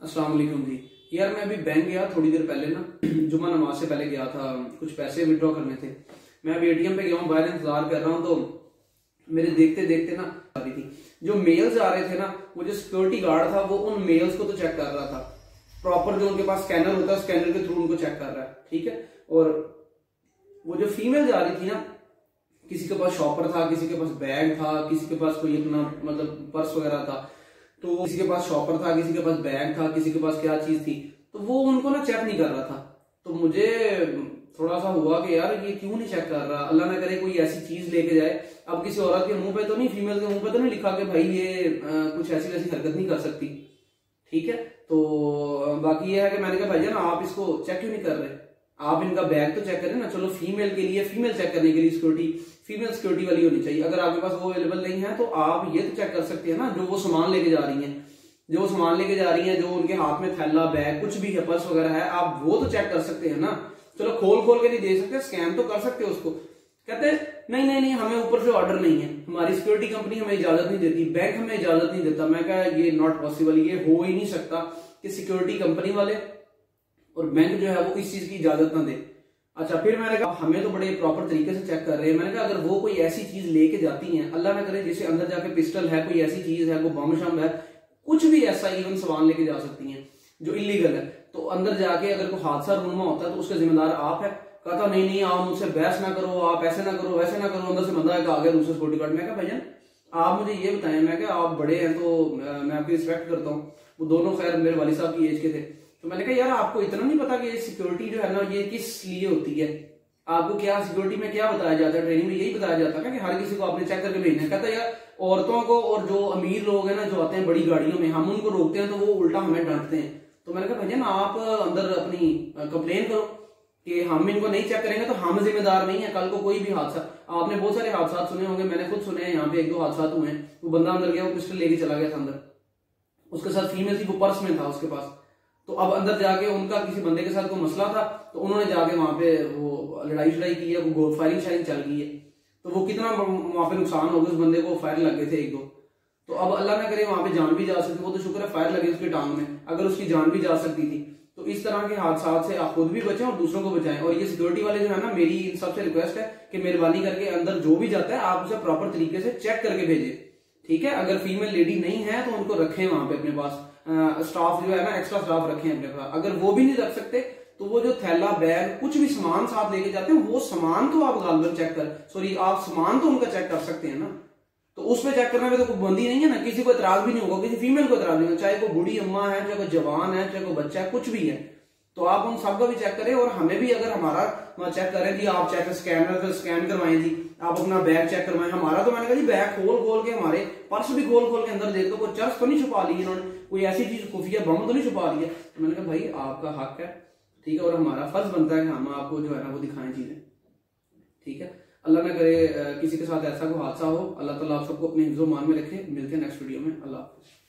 अस्सलाम वालेकुम जी। यार मैं अभी बैंक गया थोड़ी देर पहले ना, जुम्मा नमाज से पहले गया था, कुछ पैसे विड्रॉ करने थे। मैं अभी एटीएम पे गया हूँ, बाहर इंतजार कर रहा हूँ, तो मेरे देखते देखते ना आ रही थी जो मेल्स आ रहे थे ना, वो जो सिक्योरिटी गार्ड था वो उन मेल्स को तो चेक कर रहा था प्रॉपर, जो उनके पास स्कैनर होता है स्कैनर के थ्रू उनको चेक कर रहा है, ठीक है। और वो जो फीमेल जा रही थी ना, किसी के पास शॉपर था, किसी के पास बैग था, किसी के पास कोई अपना मतलब पर्स वगैरह था, तो किसी के पास शॉपर था, किसी के पास बैग था, किसी के पास क्या चीज थी, तो वो उनको ना चेक नहीं कर रहा था। तो मुझे थोड़ा सा हुआ कि यार ये क्यों नहीं चेक कर रहा, अल्लाह ना करे कोई ऐसी चीज लेके जाए। अब किसी औरत के मुंह पे तो नहीं, फीमेल के मुंह पे तो नहीं लिखा कि भाई ये कुछ ऐसी वैसी हरकत नहीं कर सकती, ठीक है। तो बाकी ये है कि मैंने कहा भाईजान आप इसको चेक क्यों नहीं कर रहे, आप इनका बैग तो चेक करें ना। चलो फीमेल के लिए, फीमेल चेक करने के लिए सिक्योरिटी फीमेल सिक्योरिटी वाली होनी चाहिए। अगर आपके पास वो अवेलेबल नहीं है तो आप ये तो चेक कर सकते हैं ना, जो वो सामान लेके जा रही हैं, जो सामान लेके जा रही हैं, जो उनके हाथ में थैला बैग कुछ भी है, पर्स वगैरह है, आप वो तो चेक कर सकते हैं ना। चलो खोल खोल के नहीं दे सकते, स्कैन तो कर सकते हो उसको। कहते हैं नहीं नहीं नहीं, हमें ऊपर से ऑर्डर नहीं है, हमारी सिक्योरिटी कंपनी हमें इजाजत नहीं देती, बैंक हमें इजाजत नहीं देता। मैं कहा ये नॉट पॉसिबल, ये हो ही नहीं सकता कि सिक्योरिटी कंपनी वाले और बैंक जो है वो इस चीज की इजाजत ना दे। अच्छा, फिर मैंने कहा हमें तो बड़े प्रॉपर तरीके से चेक कर रहे हैं। मैंने कहा अगर वो कोई ऐसी चीज लेके जाती हैं, अल्लाह ना करे जैसे अंदर जाके पिस्टल है, कोई ऐसी चीज है, कोई बम शम है, कुछ भी ऐसा इवन सामान लेके जा सकती हैं जो इलीगल है, तो अंदर जाके अगर कोई हादसा रूनमा होता है तो उसका जिम्मेदार आप है। कहता नहीं नहीं आप मुझसे बहस ना करो, आप ऐसे ना करो वैसे ना करो, अंदर से बंदा आ गया दूसरे सिक्योरिटी गार्ड। मैं कहा भाईजान आप मुझे ये बताएं, मैं क्या आप बड़े हैं तो मैं आपकी रिस्पेक्ट करता हूँ, वो दोनों खैर मेरे वाली साहब की एज के थे। तो मैंने कहा यार आपको इतना नहीं पता कि ये सिक्योरिटी जो है ना ये किस लिए होती है, आपको क्या सिक्योरिटी में क्या बताया जाता है, ट्रेनिंग में यही बताया जाता है कि हर किसी को आपने चेक करके भेजना है। कहता यार औरतों को और जो अमीर लोग हैं ना जो आते हैं बड़ी गाड़ियों में, हम उनको रोकते हैं तो वो उल्टा हमें डांटते हैं। तो मैंने कहा भैया आप अंदर अपनी कंप्लेन करो कि हम इनको नहीं चेक करेंगे तो हम जिम्मेदार नहीं है। कल को कोई भी हादसा, आपने बहुत सारे हादसा सुने होंगे, मैंने खुद सुने हैं, यहाँ पे एक दो हादसा हुए हैं। वो बंदा अंदर गया, वो पिस्टल लेके चला गया था अंदर, उसके साथ फीमेल थी, वो पर्स में था उसके पास। तो अब अंदर जाके उनका किसी बंदे के साथ कोई मसला था, तो उन्होंने जाके वहां पे वो लड़ाई शड़ाई की है, वो फायरिंग शायरिंग चल गई है। तो वो कितना वहां पे नुकसान हो गया, उस बंदे को फायर लग गए थे एक दो। तो अब अल्लाह ना करे वहां पे जान भी जा सकती, वो तो शुक्र है फायर लगे उसकी टांग में, अगर उसकी जान भी जा सकती थी। तो इस तरह के हादसा से आप खुद भी बचें और दूसरों को बचाएं। और ये सिक्योरिटी वाले जो है ना, मेरी इन सबसे रिक्वेस्ट है कि मेहरबानी करके अंदर जो भी जाता है आप उसे प्रॉपर तरीके से चेक करके भेजें, ठीक है। अगर फीमेल लेडी नहीं है तो उनको रखें वहां पे अपने पास, स्टाफ जो है ना एक्स्ट्रा स्टाफ रखें अपने पास। अगर वो भी नहीं रख सकते तो वो जो थैला बैग कुछ भी सामान साथ लेके जाते हैं, वो सामान तो आप गालबन चेक कर, सॉरी आप सामान तो उनका चेक कर सकते हैं ना। तो उसमें चेक करने में तो कोई बंदी नहीं है ना, किसी को इतराज भी नहीं होगा, किसी फीमेल को इतराज नहीं होगा, चाहे कोई बूढ़ी अम्मा है, चाहे कोई जवान है, चाहे कोई बच्चा है, कुछ भी है। तो आप उन सबका भी चेक करें और हमें भी अगर हमारा चेक करें जी, आप चेक स्कैनर स्कैन करवाएं जी, आप अपना बैग चेक करवाएं हमारा। तो मैंने कहा जी बैग खोल खोल के, हमारे पर्स भी खोल खोल के अंदर देख दो, कोई चर्च तो नहीं छुपा ली इन्होंने, कोई ऐसी चीज खुफिया बम तो नहीं छुपा लिया। तो मैंने कहा भाई आपका हक है, ठीक है, और हमारा फर्ज बनता है कि हम आपको जो है ना वो दिखाएं चीजें, ठीक है। अल्लाह ना करे किसी के साथ ऐसा कोई हादसा हो, अल्लाह ताला आप सबको अपने हिफ्ज़ो मान में रखे। मिलते हैं नेक्स्ट वीडियो में, अल्लाह हाफ़िज़।